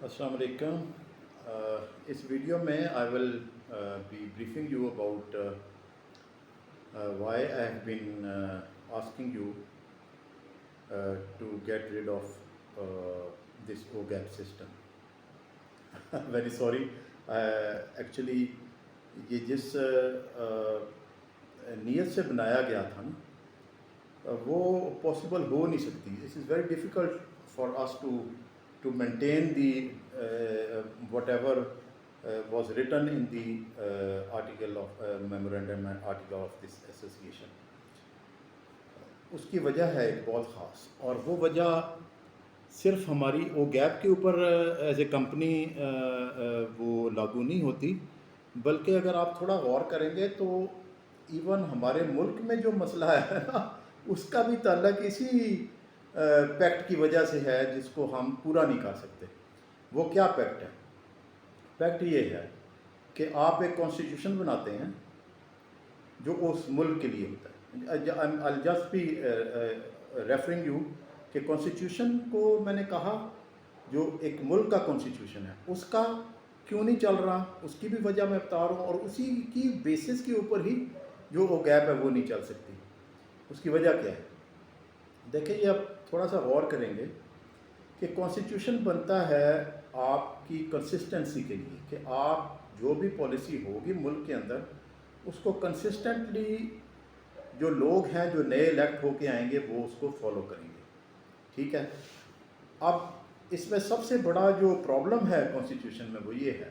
السلام علیکم. اس ویڈیو میں I will be briefing you about why I have been asking you to get rid of this O gap system. Very sorry. Actually یہ جس نیت سے بنایا گیا تھا نا وہ پاسبل ہو نہیں سکتی. This is very difficult for us to maintain the whatever was written in the article of memorandum and article of this association. اس کی وجہ ہے ایک بہت خاص، اور وہ وجہ صرف ہماری او گیپ کے اوپر ایز اے کمپنی وہ لاگو نہیں ہوتی، بلکہ اگر آپ تھوڑا غور کریں گے تو ایون ہمارے ملک میں جو مسئلہ ہے نا اس کا بھی تعلق اسی پیکٹ کی وجہ سے ہے جس کو ہم پورا نہیں کر سکتے. وہ کیا پیکٹ ہے؟ پیکٹ یہ ہے کہ آپ ایک کانسٹیٹیوشن بناتے ہیں جو اس ملک کے لیے ہوتا ہے. I'll just be referring you کہ کانسٹیٹیوشن کو میں نے کہا جو ایک ملک کا کانسٹیٹیوشن ہے اس کا کیوں نہیں چل رہا، اس کی بھی وجہ میں بتا رہا ہوں، اور اسی کی بیسس کے اوپر ہی جو وہ گیپ ہے وہ نہیں چل سکتی. اس کی وجہ کیا ہے؟ دیکھیں یہ اب تھوڑا سا غور کریں گے کہ کانسٹیٹیوشن بنتا ہے آپ کی کنسسٹنسی کے لیے، کہ آپ جو بھی پالیسی ہوگی ملک کے اندر اس کو کنسسٹنٹلی جو لوگ ہیں جو نئے الیکٹ ہو کے آئیں گے وہ اس کو فالو کریں گے. ٹھیک ہے. اب اس میں سب سے بڑا جو پرابلم ہے کانسٹیٹیوشن میں وہ یہ ہے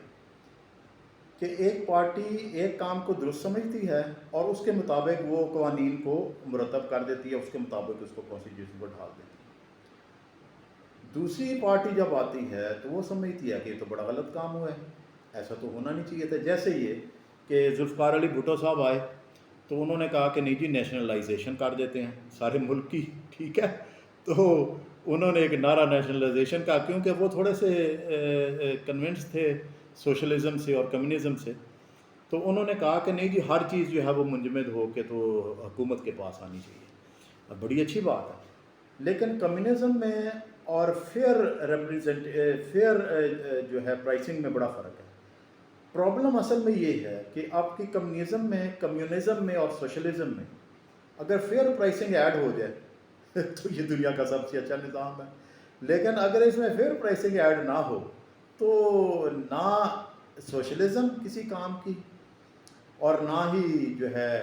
کہ ایک پارٹی ایک کام کو درست سمجھتی ہے اور اس کے مطابق وہ قوانین کو مرتب کر دیتی ہے، اس کے مطابق اس کو کانسٹیٹیوشن کو ڈھال دیتی ہے. دوسری پارٹی جب آتی ہے تو وہ سمجھتی ہے کہ یہ تو بڑا غلط کام ہوا ہے، ایسا تو ہونا نہیں چاہیے تھا. جیسے یہ کہ ذوالفقار علی بھٹو صاحب آئے تو انہوں نے کہا کہ نہیں جی نیشنلائزیشن کر دیتے ہیں سارے ملک کی. ٹھیک ہے. تو انہوں نے ایک نعرہ نیشنلائزیشن کا، کیونکہ وہ تھوڑے سے کنونس تھے سوشلزم سے اور کمیونزم سے، تو انہوں نے کہا کہ نہیں جی ہر چیز جو ہے وہ منجمد ہو کے تو حکومت کے پاس آنی چاہیے. اب بڑی اچھی بات ہے، لیکن کمیونزم میں اور فیئر جو ہے پرائسنگ میں بڑا فرق ہے. پرابلم اصل میں یہ ہے کہ آپ کی کمیونزم میں اور سوشلزم میں اگر فیئر پرائسنگ ایڈ ہو جائے تو یہ دنیا کا سب سے اچھا نظام ہے. لیکن اگر اس میں فیئر پرائسنگ ایڈ نہ ہو تو نہ سوشلزم کسی کام کی اور نہ ہی جو ہے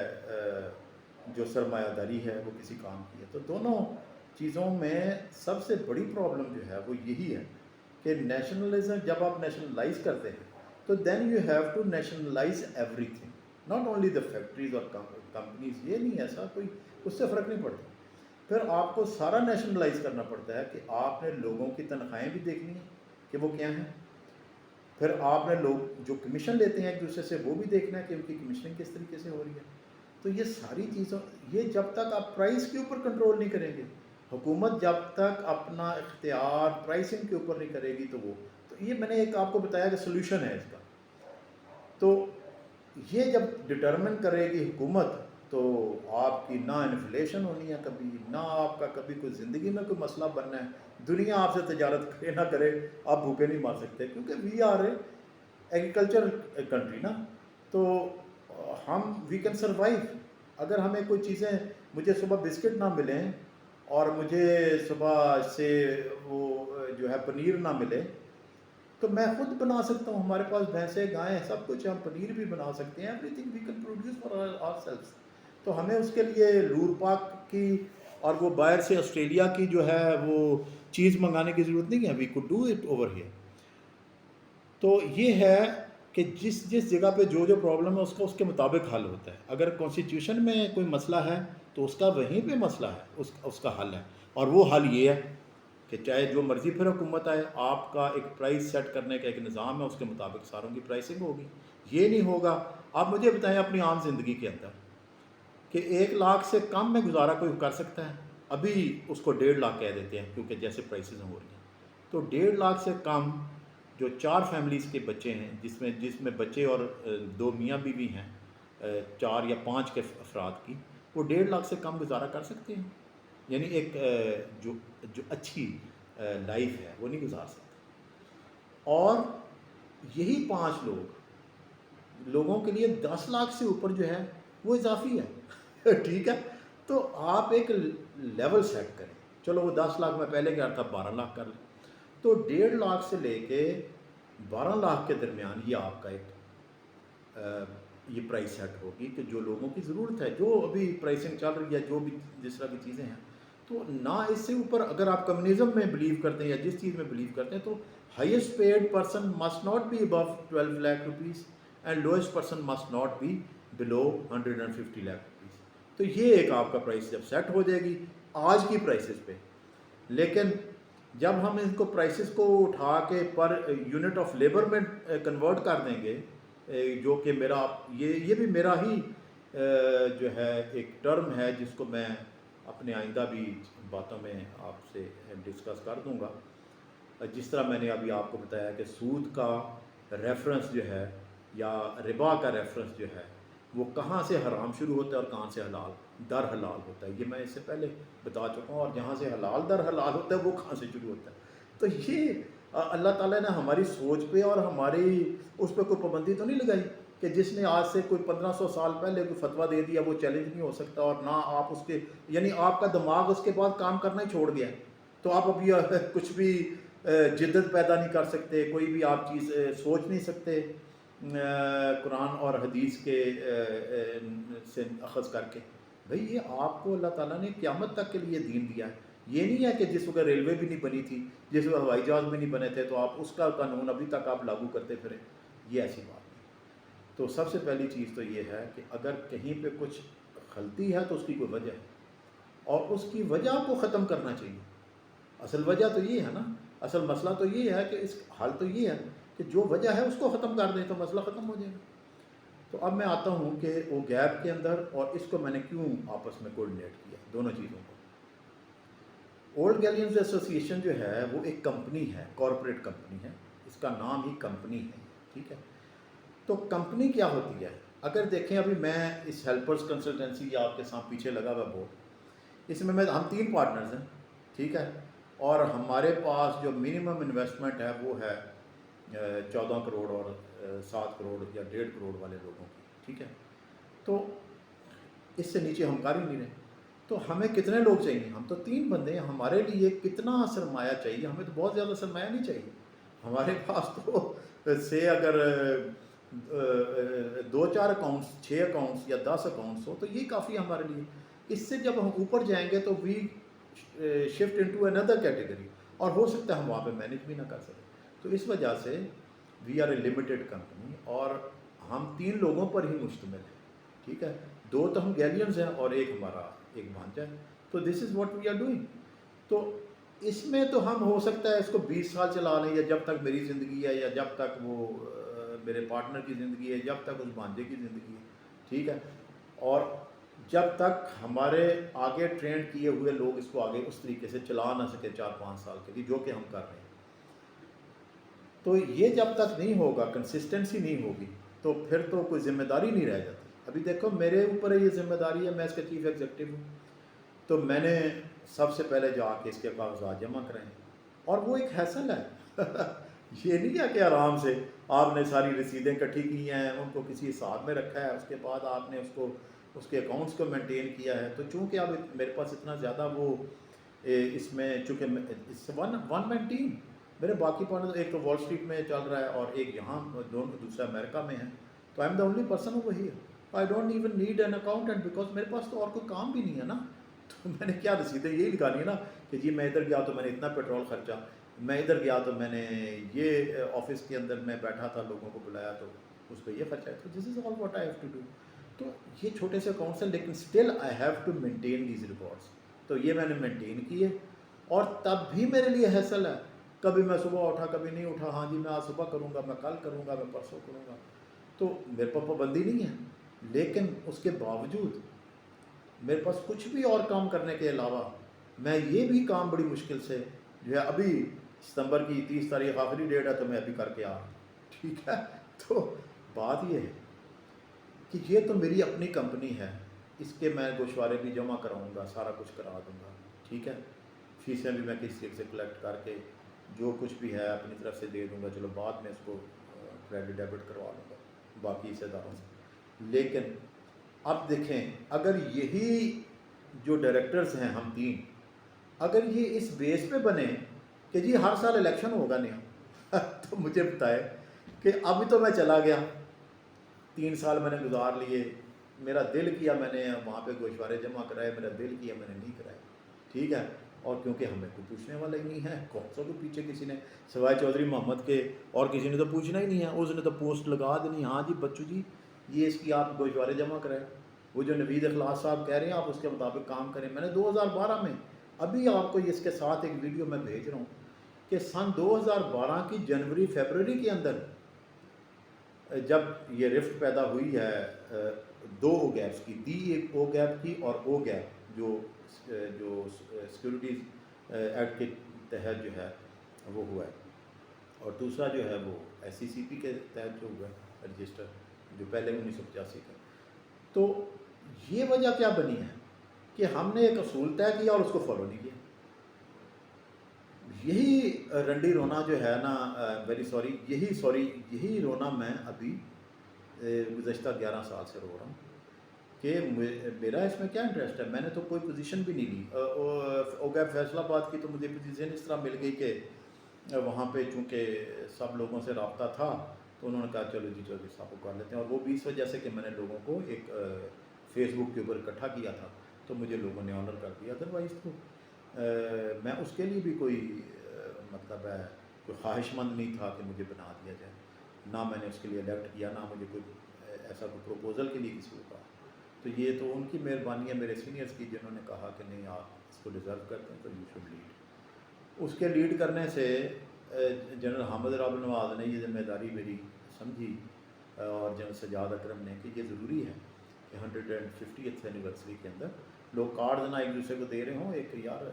جو سرمایہ داری ہے وہ کسی کام کی ہے. تو دونوں چیزوں میں سب سے بڑی پرابلم جو ہے وہ یہی ہے کہ نیشنلزم جب آپ نیشنلائز کرتے ہیں تو then you have to nationalise everything, not only the factories اور کمپنیز. یہ نہیں ایسا کوئی اس سے فرق نہیں پڑتا. پھر آپ کو سارا نیشنلائز کرنا پڑتا ہے کہ آپ نے لوگوں کی تنخواہیں بھی دیکھنی ہیں کہ وہ کیا ہیں، پھر آپ نے لوگ جو کمیشن لیتے ہیں ایک دوسرے سے وہ بھی دیکھنا ہے کہ ان کی کمیشننگ کس طریقے سے ہو رہی ہے. تو یہ ساری چیزوں یہ جب تک آپ پرائس کے اوپر کنٹرول نہیں کریں گے، حکومت جب تک اپنا اختیار پرائسنگ کے اوپر نہیں کرے گی تو یہ میں نے ایک آپ کو بتایا کہ سولوشن ہے اس کا. تو یہ جب ڈٹرمن کرے گی حکومت تو آپ کی نہ انفلیشن ہونی ہے کبھی، نہ آپ کا کبھی کوئی زندگی میں کوئی مسئلہ بننا ہے. دنیا آپ سے تجارت کرے نہ کرے آپ بھوکے نہیں مار سکتے، کیونکہ we are a agriculture country نا. تو ہم وی کین سروائیو. اگر ہمیں کوئی چیزیں، مجھے صبح بسکٹ نہ ملیں اور مجھے صبح سے وہ جو ہے پنیر نہ ملے تو میں خود بنا سکتا ہوں. ہمارے پاس بھینسیں گائیں سب کچھ، ہم پنیر بھی بنا سکتے ہیں. Everything we can produce for ourselves. تو ہمیں اس کے لیے لور پاک کی اور وہ باہر سے آسٹریلیا کی جو ہے وہ چیز منگانے کی ضرورت نہیں ہے. We could do it over here. تو یہ ہے کہ جس جگہ پہ جو پرابلم ہے اس کے مطابق حل ہوتا ہے. اگر کانسٹیٹیوشن میں کوئی مسئلہ ہے تو اس کا وہیں پہ مسئلہ ہے، اس کا حل ہے. اور وہ حل یہ ہے کہ چاہے جو مرضی پھر حکومت آئے، آپ کا ایک پرائس سیٹ کرنے کا ایک نظام ہے، اس کے مطابق ساروں کی پرائسنگ ہوگی. یہ نہیں ہوگا. آپ مجھے بتائیں اپنی عام زندگی کے اندر کہ 1 لاکھ سے کم میں گزارا کوئی کر سکتا ہے؟ ابھی اس کو 1.5 لاکھ کہہ دیتے ہیں کیونکہ جیسے پرائسز ہو رہی ہیں. تو 1.5 لاکھ سے کم جو 4 فیملیز کے بچے ہیں، جس میں بچے اور 2 میاں بیوی ہیں، 4 یا 5 کے افراد کی، وہ 1.5 لاکھ سے کم گزارا کر سکتے ہیں. یعنی ایک جو اچھی لائف ہے وہ نہیں گزار سکتے. اور یہی 5 لوگوں کے لیے 10 لاکھ سے اوپر جو ہے وہ اضافی ہے ٹھیک ہے. تو آپ ایک لیول سیٹ کریں. چلو وہ 10 لاکھ میں پہلے کیا تھا 12 لاکھ کر لیں. تو 1.5 لاکھ سے لے کے 12 لاکھ کے درمیان یہ آپ کا ایک یہ پرائس سیٹ ہوگی کہ جو لوگوں کی ضرورت ہے, جو ابھی پرائسنگ چل رہی ہے, جو بھی جس طرح کی چیزیں ہیں. تو نہ اس سے اوپر اگر آپ کمیونزم میں بلیو کرتے ہیں یا جس چیز میں بلیو کرتے ہیں, تو highest paid person must not be above 12 lakh rupees and lowest person must not be below 150 lakh rupees. تو یہ ایک آپ کا پرائس جب سیٹ ہو جائے گی آج کی پرائسز پہ. لیکن جب ہم ان کو پرائسز کو اٹھا کے پر یونٹ آف لیبر میں کنورٹ کر دیں گے, جو کہ میرا یہ بھی میرا ہی جو ہے ایک ٹرم ہے جس کو میں اپنے آئندہ بھی باتوں میں آپ سے ڈسکس کر دوں گا. جس طرح میں نے ابھی آپ کو بتایا کہ سود کا ریفرنس جو ہے یا ربا کا ریفرنس جو ہے وہ کہاں سے حرام شروع ہوتا ہے اور کہاں سے حلال در حلال ہوتا ہے, یہ میں اس سے پہلے بتا چکا ہوں. اور جہاں سے حلال در حلال ہوتا ہے وہ کہاں سے شروع ہوتا ہے. تو یہ اللہ تعالیٰ نے ہماری سوچ پہ اور ہماری اس پہ کوئی پابندی تو نہیں لگائی کہ جس نے آج سے کوئی 1500 سال پہلے کوئی فتویٰ دے دیا وہ چیلنج نہیں ہو سکتا, اور نہ آپ اس کے یعنی آپ کا دماغ اس کے بعد کام کرنا ہی چھوڑ گیا تو آپ ابھی کچھ بھی جدت پیدا نہیں کر سکتے, کوئی بھی آپ چیز سوچ نہیں سکتے قرآن اور حدیث کے سے اخذ کر کے. بھئی یہ آپ کو اللہ تعالیٰ نے قیامت تک کے لیے دین دیا ہے. یہ نہیں ہے کہ جس وقت ریلوے بھی نہیں بنی تھی, جس وقت ہوائی جہاز بھی نہیں بنے تھے تو آپ اس کا قانون ابھی تک آپ لاگو کرتے پھریں. یہ ایسی بات نہیں. تو سب سے پہلی چیز تو یہ ہے کہ اگر کہیں پہ کچھ غلطی ہے تو اس کی کوئی وجہ ہے, اور اس کی وجہ کو ختم کرنا چاہیے. اصل وجہ تو یہ ہے نا, اصل مسئلہ تو یہ ہے کہ اس حل تو یہ ہے کہ جو وجہ ہے اس کو ختم کر دیں تو مسئلہ ختم ہو جائے گا. تو اب میں آتا ہوں کہ وہ گیپ کے اندر اور اس کو میں نے کیوں آپس میں کوآرڈینیٹ کیا دونوں چیزوں کو. اولڈ گیلینز ایسوسی ایشن جو ہے وہ ایک کمپنی ہے, کارپوریٹ کمپنی ہے, اس کا نام ہی کمپنی ہے. ٹھیک ہے. تو کمپنی کیا ہوتی ہے اگر دیکھیں, ابھی میں اس ہیلپرز کنسلٹنسی آپ کے ساتھ پیچھے لگا ہوا بورڈ, اس میں ہم 3 پارٹنرز ہیں. ٹھیک ہے. اور ہمارے پاس جو منیمم انویسٹمنٹ ہے وہ ہے 14 کروڑ اور 7 کروڑ یا 1.5 کروڑ والے لوگوں کی. ٹھیک ہے. تو اس سے نیچے ہم کر ہی نہیں رہے. تو ہمیں کتنے لوگ چاہیے؟ ہم تو 3 بندے ہیں. ہمارے لیے کتنا سرمایہ چاہیے؟ ہمیں تو بہت زیادہ سرمایہ نہیں چاہیے. ہمارے پاس تو سے اگر 2-4 اکاؤنٹس, 6 اکاؤنٹس یا 10 اکاؤنٹس ہو تو یہ کافی ہمارے لیے. اس سے جب ہم اوپر جائیں گے تو we shift into under category, اور ہو سکتا ہے ہم وہاں پہ مینیج بھی نہ کر سکیں. تو اس وجہ سے we are a limited company, اور ہم 3 لوگوں پر ہی مشتمل ہیں. ٹھیک ہے. 2 تو ہم گیلینز ہیں اور ایک ہمارا ایک بھانجا ہے. تو this is what we are doing. تو اس میں تو ہم ہو سکتا ہے اس کو 20 سال چلا لیں, یا جب تک میری زندگی ہے, یا جب تک وہ میرے پارٹنر کی زندگی ہے, جب تک اس بھانجے کی زندگی ہے. ٹھیک ہے. اور جب تک ہمارے آگے ٹرینڈ کیے ہوئے لوگ اس کو آگے اس طریقے سے چلا نہ سکے 4-5 سال کے لیے, جو کہ ہم کر رہے ہیں. تو یہ جب تک نہیں ہوگا, کنسسٹنسی نہیں ہوگی, تو پھر تو کوئی ذمہ داری نہیں رہ جاتی. ابھی دیکھو میرے اوپر یہ ذمہ داری ہے, میں اس کا چیف ایگزیکٹو ہوں. تو میں نے سب سے پہلے جا کے اس کے کاغذات جمع کرائے, اور وہ ایک حیصل ہے. یہ نہیں ہے کہ آرام سے آپ نے ساری رسیدیں اکٹھی کی ہیں, ان کو کسی حساب میں رکھا ہے, اس کے بعد آپ نے اس کے اکاؤنٹس کو مینٹین کیا ہے. تو چونکہ اب میرے پاس اتنا زیادہ وہ اس میں, چونکہ ون مین ٹیم, میرے باقی پارٹنر ایک تو وال اسٹریٹ میں چل رہا ہے اور ایک یہاں, دوسرا امریکہ میں ہے. تو I am the only person over here. I don't even need an accountant, because میرے پاس تو اور کوئی کام بھی نہیں ہے نا. تو میں نے کیا رسیدیں یہی لکھانی ہے نا کہ جی میں ادھر گیا تو میں نے اتنا پیٹرول خرچا, میں ادھر گیا تو میں نے یہ آفس کے اندر میں بیٹھا تھا, لوگوں کو بلایا تو اس پہ یہ خرچہ ہے. تو this is all what I have to do. تو یہ چھوٹے سے اکاؤنٹس ہیں, لیکن still I have to maintain these records. تو یہ میں نے مینٹین کیے, اور تب بھی میرے لیے حیصل ہے. کبھی میں صبح اٹھا, کبھی نہیں اٹھا, ہاں جی میں آج صبح کروں گا, میں کل کروں گا, میں پرسوں کروں گا. تو میرے پاس پابندی نہیں ہے, لیکن اس کے باوجود میرے پاس کچھ بھی اور کام کرنے کے علاوہ میں یہ بھی کام بڑی مشکل سے جو ہے, ابھی ستمبر کی 30 تاریخ آخری ڈیٹ ہے تو میں ابھی کر کے آ رہا ہوں. ٹھیک ہے. تو بات یہ ہے کہ یہ تو میری اپنی کمپنی ہے, اس کے میں گوشوارے بھی جمع کراؤں گا, سارا کچھ کرا دوں گا. ٹھیک ہے. فیسیں بھی میں کسی سے کلیکٹ کر کے جو کچھ بھی ہے اپنی طرف سے دے دوں گا، چلو بعد میں اس کو کریڈٹ ڈیبٹ کروا لوں گا باقی حصے داروں سے۔ لیکن اب دیکھیں، اگر یہی جو ڈائریکٹرز ہیں ہم تین، اگر یہ اس بیس پہ بنے کہ جی ہر سال الیکشن ہوگا نیا تو مجھے بتائے کہ ابھی تو میں چلا گیا، 3 سال میں نے گزار لیے، میرا دل کیا میں نے وہاں پہ گوشوارے جمع کرائے، میرا دل کیا میں نے نہیں کرائے، ٹھیک ہے، اور کیونکہ ہمیں کوئی پوچھنے والا ہی نہیں ہے، کون سا کو پیچھے کسی نے سوائے چودھری محمد کے اور کسی نے تو پوچھنا ہی نہیں ہے، اس نے تو پوسٹ لگا دینی، ہاں جی بچو جی یہ اس کی آپ گوشوارے جمع کرائے، وہ جو نوید اخلاص صاحب کہہ رہے ہیں آپ اس کے مطابق کام کریں۔ میں نے 2012 میں ابھی آپ کو اس کے ساتھ ایک ویڈیو میں بھیج رہا ہوں کہ سن 2012 کی جنوری فیبروری کے اندر جب یہ رفٹ پیدا ہوئی ہے 2 او گیپس کی، ایک او گیپ کی اور او گیپ جو سیکورٹیز ایکٹ کے تحت جو ہے وہ ہوا ہے، اور دوسرا جو ہے وہ ایس سی سی پی کے تحت جو ہوا ہے رجسٹر، جو پہلے 1985 کا۔ تو یہ وجہ کیا بنی ہے کہ ہم نے ایک اصول طے کیا اور اس کو فالو نہیں کیا۔ یہی رنڈی رونا جو ہے نا، یہی رونا میں ابھی گزشتہ 11 سال سے رو رہا ہوں کہ میرا اس میں کیا انٹرسٹ ہے، میں نے تو کوئی پوزیشن بھی نہیں لی۔ اوگیپ فیصل آباد کی تو مجھے پوزیشن اس طرح مل گئی کہ وہاں پہ چونکہ سب لوگوں سے رابطہ تھا تو انہوں نے کہا چلو جی چودھری صاحب کو کر لیتے ہیں، اور وہ بھی اس وجہ سے کہ میں نے لوگوں کو ایک فیس بک کے اوپر اکٹھا کیا تھا تو مجھے لوگوں نے آنر کر دیا، ادروائز تو میں اس کے لیے بھی کوئی مطلب ہے کوئی خواہش مند نہیں تھا کہ مجھے بنا دیا جائے، نہ میں نے اس کے لیے الیکٹ کیا، نہ مجھے کوئی ایسا کوئی پروپوزل کے لیے کسی کو کہا۔ تو یہ تو ان کی مہربانی ہے میرے سینئرز کی، جنہوں نے کہا کہ نہیں آپ اس کو ڈیزرو کرتے ہیں تو یو شوڈ لیڈ۔ اس کے لیڈ کرنے سے جنرل حامد راب نواز نے یہ ذمہ داری میری سمجھی، اور جنرل سجاد اکرم نے، کہ یہ ضروری ہے کہ 150th اینیورسری کے اندر لوگ کارڈ نہ ایک دوسرے کو دے رہے ہوں، ایک یار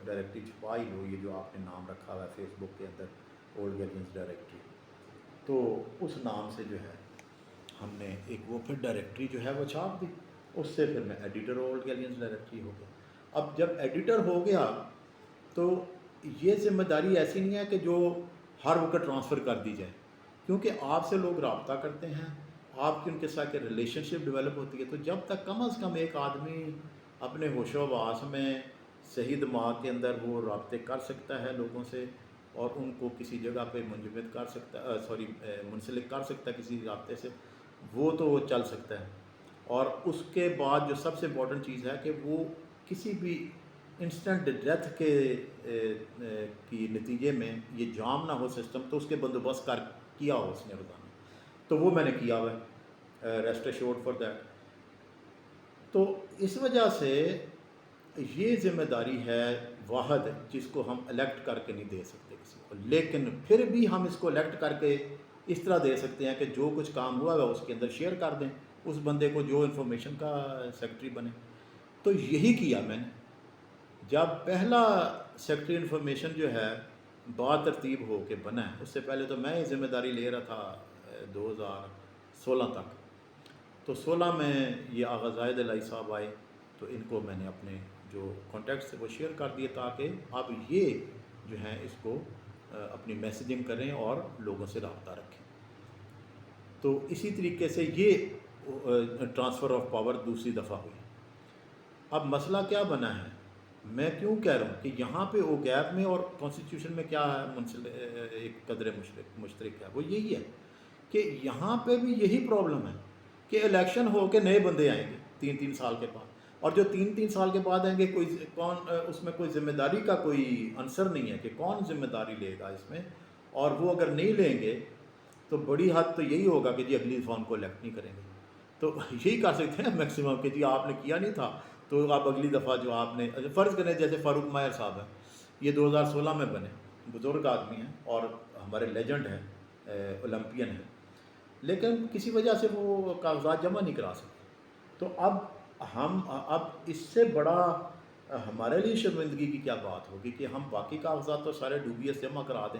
ڈائریکٹری چھپا ہی لو، یہ جو آپ نے نام رکھا ہوا ہے فیس بک کے اندر اولڈ گیلینز ڈائریکٹری، تو اس نام سے جو ہے ہم نے ایک وہ پھر ڈائریکٹری جو ہے وہ چھاپ دی، اس سے پھر میں ایڈیٹر اولڈ گیلینز ڈائریکٹری ہو گیا۔ اب جب ایڈیٹر ہو گیا تو یہ ذمہ داری ایسی نہیں ہے کہ جو ہر وقت ٹرانسفر کر دی جائے، کیونکہ آپ سے لوگ رابطہ کرتے ہیں، آپ کی ان کے ساتھ ریلیشن شپ ڈیولپ ہوتی ہے، تو جب تک کم از کم ایک آدمی اپنے ہوش و حواس میں صحیح دماغ کے اندر وہ رابطے کر سکتا ہے لوگوں سے، اور ان کو کسی جگہ پہ منجمد کر سکتا منسلک کر سکتا ہے کسی رابطے سے، وہ تو وہ چل سکتا ہے۔ اور اس کے بعد جو سب سے امپورٹنٹ چیز ہے کہ وہ کسی بھی انسٹنٹ ڈیتھ کی نتیجے میں یہ جام نہ ہو سسٹم، تو اس کے بندوبست کیا ہو اس نے روزانہ، تو وہ میں نے کیا ہوا ہے، ریسٹ ایشورڈ فار دیٹ۔ تو اس وجہ سے یہ ذمہ داری ہے واحد جس کو ہم الیکٹ کر کے نہیں دے سکتے کسی کو، لیکن پھر بھی ہم اس کو الیکٹ کر کے اس طرح دے سکتے ہیں کہ جو کچھ کام ہوا ہے اس کے اندر شیئر کر دیں اس بندے کو جو انفارمیشن کا سیکرٹری بنے۔ تو یہی کیا میں نے، جب پہلا سیکرٹری انفارمیشن جو ہے ترتیب ہو کے بنا ہے، اس سے پہلے تو میں یہ ذمہ داری لے رہا تھا 2016 تک، تو 16 میں یہ آغا زاہد الہی صاحب آئے، تو ان کو میں نے اپنے جو کانٹیکٹس سے وہ شیئر کر دیے تاکہ اب یہ جو ہیں اس کو اپنی میسیجنگ کریں اور لوگوں سے رابطہ رکھیں۔ تو اسی طریقے سے یہ ٹرانسفر آف پاور دوسری دفعہ ہوئی۔ اب مسئلہ کیا بنا ہے، میں کیوں کہہ رہا ہوں کہ یہاں پہ او گیپ میں اور کانسٹیٹیوشن میں کیا ہے ایک قدر مشترک ہے، وہ یہی ہے کہ یہاں پہ بھی یہی پرابلم ہے کہ الیکشن ہو کے نئے بندے آئیں گے 3 سال کے بعد، اور جو 3 سال کے بعد آئیں گے کون اس میں کوئی ذمہ داری کا کوئی عنصر نہیں ہے کہ کون ذمہ داری لے گا اس میں، اور وہ اگر نہیں لیں گے تو بڑی حد تو یہی ہوگا کہ جی اگلی دفعہ ان کو الیکٹ نہیں کریں گے۔ تو یہی کر سکتے ہیں میکسیمم کہ جی آپ نے کیا نہیں تھا تو آپ اگلی دفعہ جو آپ نے فرض کریں، جیسے فاروق ماہر صاحب ہیں، یہ 2016 میں بنے، بزرگ آدمی ہیں اور ہمارے لیجنڈ ہیں، اولمپئن ہیں، لیکن کسی وجہ سے وہ کاغذات جمع نہیں کرا سکتے۔ تو اب اس سے بڑا ہمارے لیے شرمندگی کی کیا بات ہوگی کہ ہم باقی کاغذات تو سارے ڈوبیس جمع کرا دیں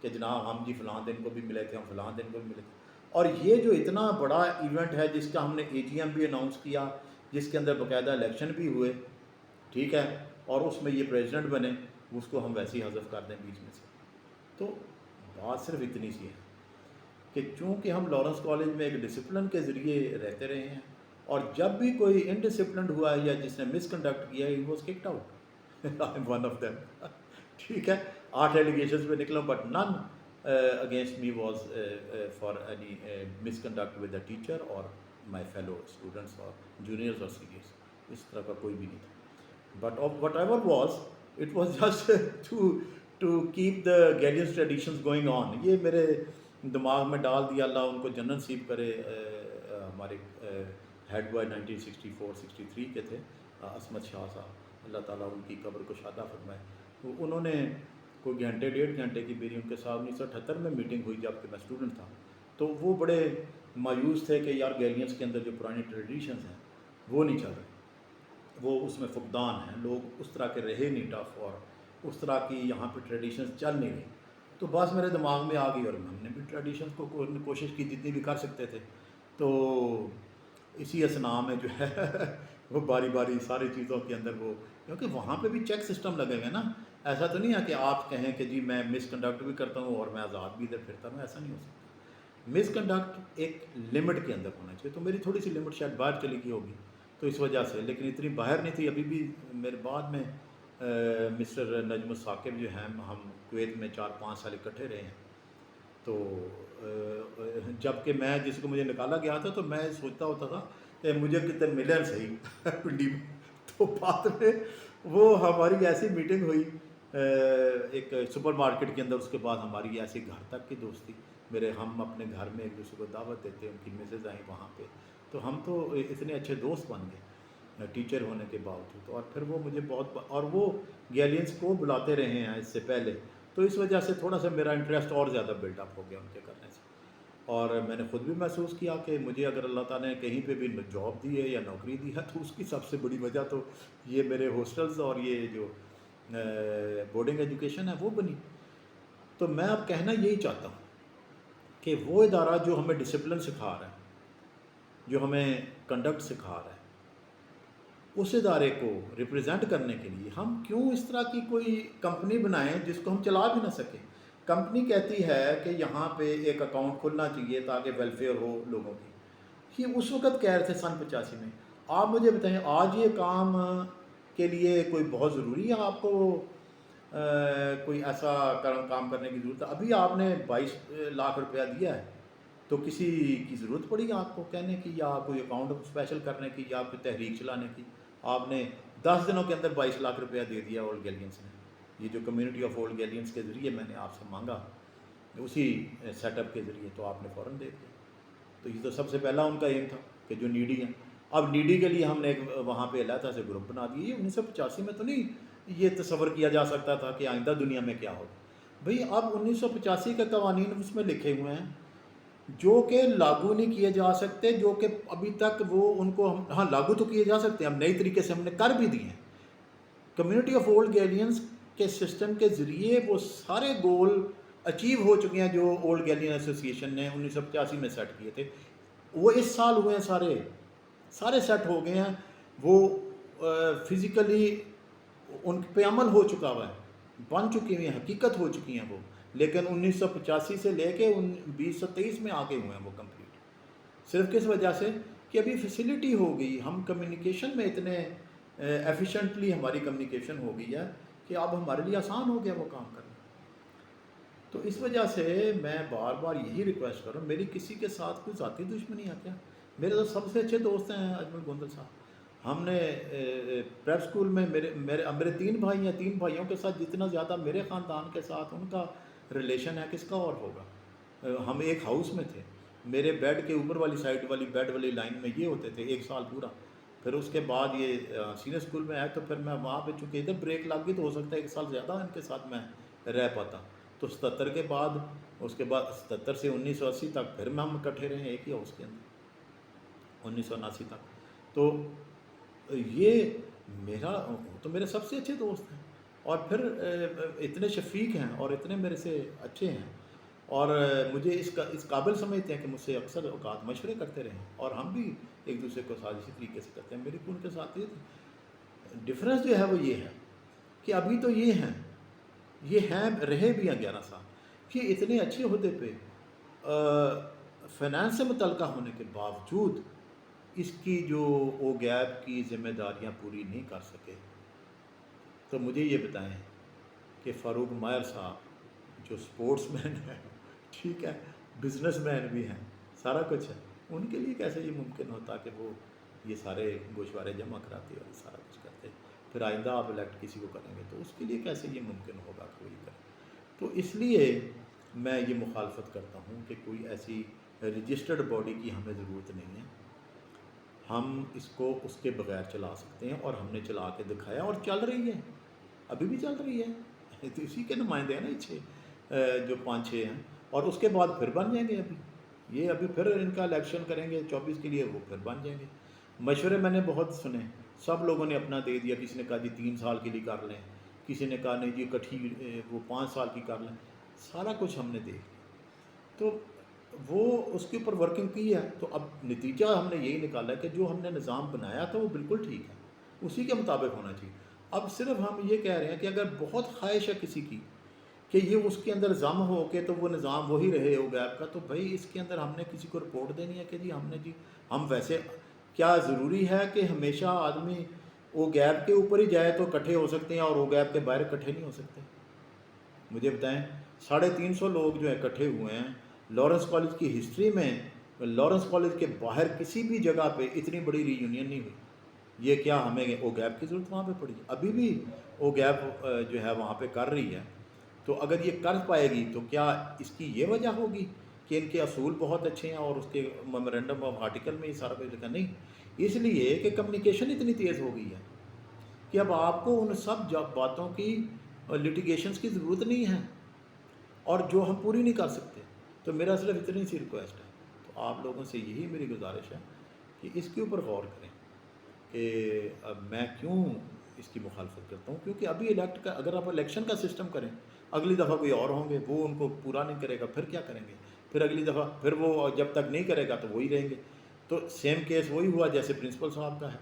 کہ جناب ہم جی فلاں دن کو بھی ملے تھے، ہم فلاں دن کو بھی ملے تھے، اور یہ جو اتنا بڑا ایونٹ ہے جس کا ہم نے AGM بھی اناؤنس کیا، جس کے اندر باقاعدہ الیکشن بھی ہوئے، ٹھیک ہے، اور اس میں یہ پریزیڈنٹ بنے، اس کو ہم ویسے ہی حذف کر دیں بیچ میں سے۔ تو بات صرف اتنی سی ہے کہ چونکہ ہم لارنس کالج میں ایک ڈسپلن کے ذریعے رہتے رہے ہیں، اور جب بھی کوئی انڈسپلنڈ ہوا ہے یا جس نے مس کنڈکٹ کیا ہے he was kicked out. I am one of them. ٹھیک ہے، 8 ایلیگیشنز پہ نکلا but none against me was for any misconduct with a teacher اور مائی فیلو اسٹوڈنٹس اور جونیئرس اور سینئرس. اس طرح کا کوئی بھی نہیں تھا. But of whatever was it was just to keep the Galens traditions going on. یہ میرے دماغ میں ڈال دیا، اللہ ان کو جنت نصیب کرے. ہمارے ہیڈ بوائے 1964-63 کے تھے عصمت شاہ صاحب، اللہ تعالیٰ ان کی قبر کو شادہ فرمائے. تو انہوں نے کوئی گھنٹے 1.5 گھنٹے کی میری ان کے ساتھ 1978 میں میٹنگ ہوئی جب کہ میں اسٹوڈنٹ تھا. تو وہ بڑے مایوس تھے کہ یار گیلینس کے اندر جو پرانی ٹریڈیشنز ہیں وہ نہیں چل رہی، وہ اس میں فقدان ہیں، لوگ اس طرح کے رہے نہیں ٹف، اور اس طرح کی یہاں پہ ٹریڈیشنز چل نہیں رہی. تو بس میرے دماغ میں آ گئی اور ہم نے بھی ٹریڈیشنز کو کوشش کی جتنی بھی کر سکتے تھے. تو اسی اسنا میں جو ہے وہ باری باری ساری چیزوں کے اندر وہ، کیونکہ وہاں پہ بھی چیک سسٹم لگے ہوئے ہیں نا. ایسا تو نہیں ہے کہ آپ کہیں کہ جی میں مس کنڈکٹ بھی کرتا ہوں اور میں آزاد بھی ادھر پھرتا ہوں، ایسا نہیں ہو سکتا. مس کنڈکٹ ایک لمٹ کے اندر ہونا چاہیے. تو میری تھوڑی سی لمٹ شاید باہر چلی گئی ہوگی تو اس وجہ سے، لیکن اتنی باہر نہیں تھی. ابھی بھی میرے بعد میں مسٹر نجم الثاقب جو ہیں، ہم کویت میں 4-5 سال اکٹھے رہے ہیں. تو جب کہ میں جس کو مجھے نکالا گیا تھا تو میں سوچتا ہوتا تھا کہ مجھے کتنے ملن صحیح پنڈی میں. تو بعد میں وہ ہماری ایسی میٹنگ ہوئی ایک سپر مارکیٹ کے اندر. اس کے بعد ہماری ایسی گھر تک کی دوستی، میرے ہم اپنے گھر میں ایک دوسرے کو دعوت دیتے، ان کی مسز آئیں وہاں پہ. تو ہم تو اتنے اچھے دوست بن گئے ٹیچر ہونے کے باوجود. اور پھر وہ مجھے بہت، اور وہ گیلینس کو بلاتے رہے ہیں اس سے پہلے. تو اس وجہ سے تھوڑا سا میرا انٹرسٹ اور زیادہ بلڈ اپ ہو گیا ان کے کرنے سے. اور میں نے خود بھی محسوس کیا کہ مجھے اگر اللہ تعالیٰ نے کہیں پہ بھی جاب دی ہے یا نوکری دی ہے تو اس کی سب سے بڑی وجہ تو یہ میرے ہاسٹلز اور یہ جو بورڈنگ ایجوکیشن ہے وہ بنی. تو میں اب کہنا یہی چاہتا ہوں کہ وہ ادارہ جو ہمیں ڈسپلن سکھا رہا ہے، جو ہمیں کنڈکٹ سکھا رہا ہے، اس ادارے کو ریپرزینٹ کرنے کے لیے ہم کیوں اس طرح کی کوئی کمپنی بنائیں جس کو ہم چلا بھی نہ سکیں. کمپنی کہتی ہے کہ یہاں پہ ایک اکاؤنٹ کھلنا چاہیے تاکہ ویلفیئر ہو لوگوں کی. یہ اس وقت کہہ رہے تھے سن 85 میں. آپ مجھے بتائیں آج یہ کام کے لیے کوئی بہت ضروری ہے آپ کو کوئی ایسا کام کرنے کی ضرورت ہے؟ ابھی آپ نے 22 لاکھ روپیہ دیا ہے تو کسی کی ضرورت پڑی آپ کو کہنے کی یا کوئی اکاؤنٹ اسپیشل کرنے کی یا کوئی تحریک چلانے کی؟ آپ نے 10 دنوں کے اندر 22 لاکھ روپیہ دے دیا اولڈ گیلینس نے. یہ جو کمیونٹی آف اولڈ گیلینس کے ذریعے میں نے آپ سے مانگا اسی سیٹ اپ کے ذریعے، تو آپ نے فوراً دے دیا. تو یہ تو سب سے پہلا ان کا ایم تھا کہ جو نیڈی ہیں. اب نیڈی کے لیے ہم نے ایک وہاں پہ علیحدہ سے گروپ بنا دیے. 1985 میں تو نہیں یہ تصور کیا جا سکتا تھا کہ آئندہ دنیا میں کیا ہوگا. بھئی اب 1985 کے قوانین اس میں لکھے ہوئے ہیں جو کہ لاگو نہیں کیے جا سکتے، جو کہ ابھی تک وہ ان کو ہاں لاگو تو کیے جا سکتے ہیں، ہم نئی طریقے سے ہم نے کر بھی دیے ہیں. کمیونٹی آف اولڈ گیلینس کے سسٹم کے ذریعے وہ سارے گول اچیو ہو چکے ہیں جو اولڈ گیلین ایسوسیشن نے 1985 میں سیٹ کیے تھے. وہ اس سال ہوئے ہیں، سارے سیٹ ہو گئے ہیں. وہ فزیکلی ان پہ عمل ہو چکا ہوا ہے، بن چکی ہوئی ہیں، حقیقت ہو چکی ہیں وہ. لیکن 1985 سے لے کے 2023 میں آگے ہوئے ہیں وہ کمپلیٹ. صرف کس وجہ سے کہ ابھی فیسیلٹی ہو گئی، ہم کمیونیکیشن میں اتنے ایفیشینٹلی ہماری کمیونیکیشن ہو گئی ہے کہ اب ہمارے لیے آسان ہو گیا وہ کام کرنا. تو اس وجہ سے میں بار بار یہی ریکویسٹ کر رہا ہوں، میری کسی کے ساتھ کوئی ذاتی دشمنی ہے کیا؟ میرے تو سب سے اچھے دوست ہیں اجمل گوندل صاحب. ہم نے پریپ اسکول میں میرے 3 بھائی ہیں، 3 بھائیوں کے ساتھ جتنا زیادہ میرے خاندان کے ساتھ ان کا ریلیشن ہے کس کا اور ہوگا. ہم ایک ہاؤس میں تھے، میرے بیڈ کے اوپر والی سائڈ والی بیڈ والی لائن میں یہ ہوتے تھے 1 سال پورا. پھر اس کے بعد یہ سینئر اسکول میں آئے تو پھر میں وہاں پہ چونکہ ادھر بریک لگ گئی تو ہو سکتا ہے 1 سال زیادہ ان کے ساتھ میں رہ پاتا. تو 77 کے بعد، اس کے بعد 77 سے 1980 تک پھر میں ہم اکٹھے رہے ایک ہی ہاؤس کے اندر 1979 تک. تو یہ میرے سب سے اچھے دوست ہیں، اور پھر اتنے شفیق ہیں اور اتنے میرے سے اچھے ہیں، اور مجھے اس قابل سمجھتے ہیں کہ مجھ سے اکثر اوقات مشورے کرتے رہیں، اور ہم بھی ایک دوسرے کو سازشی طریقے سے کرتے ہیں. میری ان کے ساتھ یہ ڈفرینس جو ہے وہ یہ ہے کہ ابھی تو یہ ہیں رہے بھی ہیں 11 سال، یہ اتنے اچھے عہدے پہ فائنانس سے متعلقہ ہونے کے باوجود اس کی جو او گیپ کی ذمہ داریاں پوری نہیں کر سکے، تو مجھے یہ بتائیں کہ فاروق ماہر صاحب جو سپورٹس مین ہے، ٹھیک ہے، بزنس مین بھی ہیں، سارا کچھ ہے، ان کے لیے کیسے یہ ممکن ہوتا کہ وہ یہ سارے گوشوارے جمع کراتے اور سارا کچھ کرتے؟ پھر آئندہ آپ الیکٹ کسی کو کریں گے تو اس کے لیے کیسے یہ ممکن ہوگا کہ وہ یہ کرے؟ تو اس لیے میں یہ مخالفت کرتا ہوں کہ کوئی ایسی رجسٹرڈ باڈی کی ہمیں ضرورت نہیں ہے، ہم اس کو اس کے بغیر چلا سکتے ہیں، اور ہم نے چلا کے دکھایا اور چل رہی ہے، ابھی بھی چل رہی ہے، تو اسی کے نمائندے ہیں نا یہ جو 5-6 ہیں، اور اس کے بعد پھر بن جائیں گے، ابھی پھر ان کا الیکشن کریں گے 24 کے لیے، وہ پھر بن جائیں گے۔ مشورے میں نے بہت سنے، سب لوگوں نے اپنا دے دیا، کسی نے کہا جی 3 سال کے لیے کر لیں، کسی نے کہا نہیں جی کٹھی وہ 5 سال کی کر لیں، سارا کچھ ہم نے دیکھ لیا، تو وہ اس کے اوپر ورکنگ کی ہے، تو اب نتیجہ ہم نے یہی نکالا ہے کہ جو ہم نے نظام بنایا تھا وہ بالکل ٹھیک ہے، اسی کے مطابق ہونا چاہیے۔ اب صرف ہم یہ کہہ رہے ہیں کہ اگر بہت خواہش ہے کسی کی کہ یہ اس کے اندر ضم ہو کے تو وہ نظام وہی رہے او گیپ کا، تو بھائی اس کے اندر ہم نے کسی کو رپورٹ دینی ہے کہ ہم ویسے کیا ضروری ہے کہ ہمیشہ آدمی او گیپ کے اوپر ہی جائے تو اکٹھے ہو سکتے ہیں اور او گیپ کے باہر اکٹھے نہیں ہو سکتے؟ مجھے بتائیں، 350 لوگ جو اکٹھے ہوئے ہیں لارنس کالج کی ہسٹری میں، لارنس کالج کے باہر کسی بھی جگہ پہ اتنی بڑی ری یونین نہیں ہوئی، یہ کیا ہمیں او گیپ کی ضرورت وہاں پہ پڑی؟ ابھی بھی او گیپ جو ہے وہاں پہ کر رہی ہے، تو اگر یہ کر پائے گی تو کیا اس کی یہ وجہ ہوگی کہ ان کے اصول بہت اچھے ہیں اور اس کے میمورینڈم آف آرٹیکل میں یہ سارا کچھ لکھا؟ نہیں، اس لیے کہ کمیونیکیشن اتنی تیز ہو گئی ہے کہ اب آپ کو ان سب باتوں کی لٹیگیشنز کی ضرورت نہیں ہے، اور جو ہم پوری نہیں کر سکتے، تو میرا صرف اتنی سی ریکویسٹ ہے، تو آپ لوگوں سے یہی میری گزارش ہے کہ اس کے اوپر غور کریں کہ اب میں کیوں اس کی مخالفت کرتا ہوں، کیونکہ ابھی اگر آپ الیکشن کا سسٹم کریں، اگلی دفعہ کوئی اور ہوں گے، وہ ان کو پورا نہیں کرے گا، پھر کیا کریں گے؟ پھر اگلی دفعہ پھر وہ جب تک نہیں کرے گا تو وہی رہیں گے، تو سیم کیس وہی ہوا جیسے پرنسپل صاحب کا ہے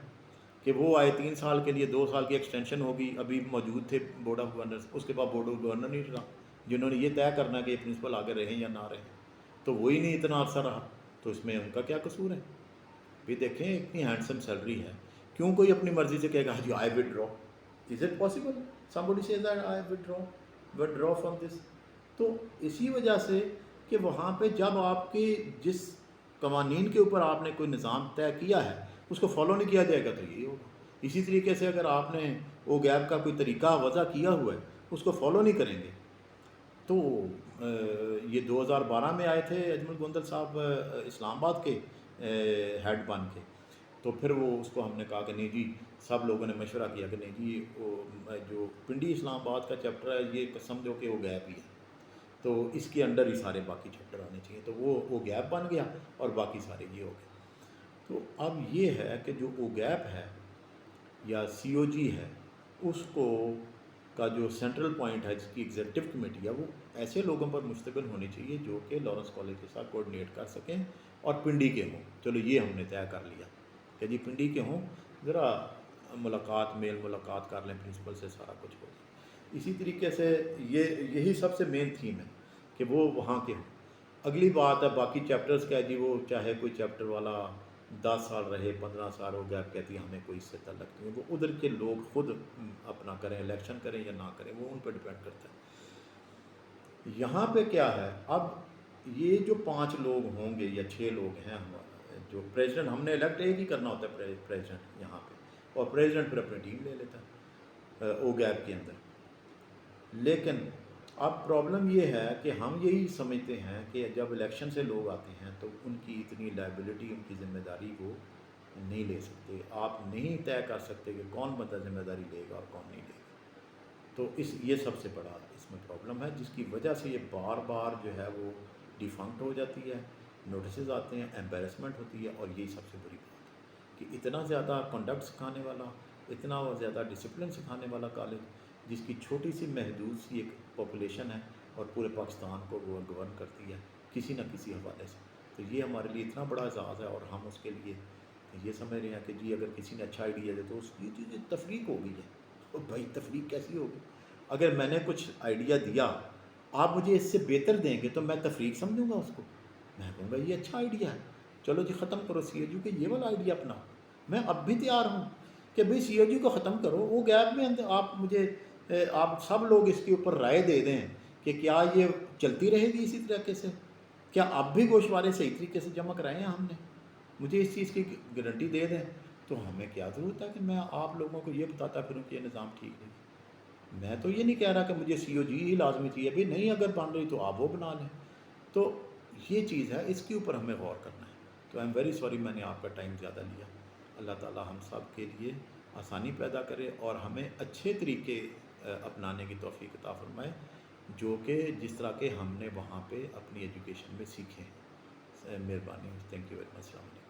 کہ وہ آئے 3 سال کے لیے، 2 سال کی ایکسٹینشن ہوگی، ابھی موجود تھے بورڈ آف گورنرز، اس کے بعد بورڈ آف گورنر نہیں رہا، جنہوں نے یہ طے کرنا کہ یہ پرنسپل آگے رہیں یا نہ رہیں، تو وہی نہیں اتنا عرصہ رہا، تو اس میں ان کا کیا قصور ہے؟ بھی دیکھیں اتنی ہینڈسم سیلری ہے، کیوں کوئی اپنی مرضی سے کہے گا جی I withdraw? Is it possible somebody says that I withdraw from this؟ تو اسی وجہ سے کہ وہاں پہ جب آپ کے جس قوانین کے اوپر آپ نے کوئی نظام طے کیا ہے اس کو فالو نہیں کیا جائے گا تو یہی ہوگا۔ اسی طریقے سے اگر آپ نے او گیپ کا کوئی طریقہ وضع کیا ہوا ہے اس کو فالو نہیں کریں گے، تو یہ 2012 میں آئے تھے اجمل گوندل صاحب اسلام آباد کے ہیڈ بن کے، تو پھر وہ اس کو ہم نے کہا کہ نہیں جی، سب لوگوں نے مشورہ کیا کہ نہیں جی وہ جو پنڈی اسلام آباد کا چیپٹر ہے یہ سمجھو کہ وہ گیپ ہی ہے، تو اس کے انڈر ہی سارے باقی چیپٹر آنے چاہیے، تو وہ گیپ بن گیا اور باقی سارے یہ ہو گئے۔ تو اب یہ ہے کہ جو او گیپ ہے یا سی او جی ہے، اس کو کا جو سینٹرل پوائنٹ ہے جس کی ایگزیکٹو کمیٹی ہے، وہ ایسے لوگوں پر مشتمل ہونی چاہیے جو کہ لارنس کالج کے ساتھ کوآرڈینیٹ کر سکیں اور پنڈی کے ہوں۔ چلو یہ ہم نے طے کر لیا کہ جی پنڈی کے ہوں، ذرا میل ملاقات کر لیں پرنسپل سے، سارا کچھ ہو جائے۔ اسی طریقے سے یہی سب سے مین تھیم ہے کہ وہ وہاں کے ہوں۔ اگلی بات ہے باقی چیپٹرز کا، جی وہ چاہے کوئی چیپٹر والا 10 سال رہے، 15 سال ہو گیا، کہتی ہیں ہمیں کوئی اس سے تعلق نہیں ہے، وہ ادھر کے لوگ خود اپنا کریں، الیکشن کریں یا نہ کریں، وہ ان پہ ڈیپینڈ کرتا ہے۔ یہاں پہ کیا ہے، اب یہ جو 5 لوگ ہوں گے یا 6 لوگ ہیں ہمارے جو پریزیڈنٹ، ہم نے الیکٹ ایک ہی کرنا ہوتا ہے پریزیڈنٹ یہاں پہ، اور پریزیڈنٹ پھر اپنی ٹیم لے لیتا ہے او گیپ کے اندر۔ لیکن اب پرابلم یہ ہے کہ ہم یہی سمجھتے ہیں کہ جب الیکشن سے لوگ آتے ہیں تو ان کی اتنی لائبلٹی، ان کی ذمہ داری کو نہیں لے سکتے، آپ نہیں طے کر سکتے کہ کون بندہ ذمہ داری لے گا اور کون نہیں لے گا، تو یہ سب سے بڑا اس میں پرابلم ہے، جس کی وجہ سے یہ بار بار جو ہے وہ ڈیفنکٹ ہو جاتی ہے، نوٹسز آتے ہیں، ایمبیرسمنٹ ہوتی ہے، اور یہی سب سے بڑی بات ہے کہ اتنا زیادہ کنڈکٹ سکھانے والا، اتنا زیادہ ڈسپلن سکھانے والا کالج، جس کی چھوٹی سی محدود سی ایک پاپولیشن ہے اور پورے پاکستان کو وہ گورن کرتی ہے کسی نہ کسی حوالے سے، تو یہ ہمارے لیے اتنا بڑا اعزاز ہے، اور ہم اس کے لیے یہ سمجھ رہے ہیں کہ جی اگر کسی نے اچھا آئیڈیا دے تو اس کی تفریق ہو گئی ہے، تو بھائی تفریق کیسی ہوگی؟ اگر میں نے کچھ آئیڈیا دیا آپ مجھے اس سے بہتر دیں گے تو میں تفریق سمجھوں گا اس کو، میں کہوں گا یہ اچھا آئیڈیا ہے، چلو جی ختم کرو سی اے جی کہ یہ والا آئیڈیا اپناؤ۔ میں اب بھی تیار ہوں کہ بھئی سی اے جی کو ختم کرو، وہ گیپ میں آپ مجھے آپ سب لوگ اس کے اوپر رائے دے دیں کہ کیا یہ چلتی رہے گی اسی طریقے سے، کیا اب بھی گوشوارے صحیح طریقے سے جمع کرائے ہیں ہم نے، مجھے اس چیز کی گارنٹی دے دیں، تو ہمیں کیا ضرورت ہے کہ میں آپ لوگوں کو یہ بتاتا پھروں کہ یہ نظام ٹھیک نہیں۔ میں تو یہ نہیں کہہ رہا کہ مجھے سی او جی ہی لازمی چاہیے، بھی نہیں اگر بن رہی تو آپ وہ بنا لیں۔ تو یہ چیز ہے، اس کے اوپر ہمیں غور کرنا ہے۔ تو آئی ایم ویری سوری میں نے آپ کا ٹائم زیادہ لیا۔ اللہ تعالیٰ ہم سب کے لیے آسانی پیدا کرے اور ہمیں اچھے طریقے اپنانے کی توفیق عطا فرمائے، جو کہ جس طرح کے ہم نے وہاں پہ اپنی ایجوکیشن میں سیکھے ہیں۔ مہربانی، تھینک یو ویری مچ، السلام علیکم۔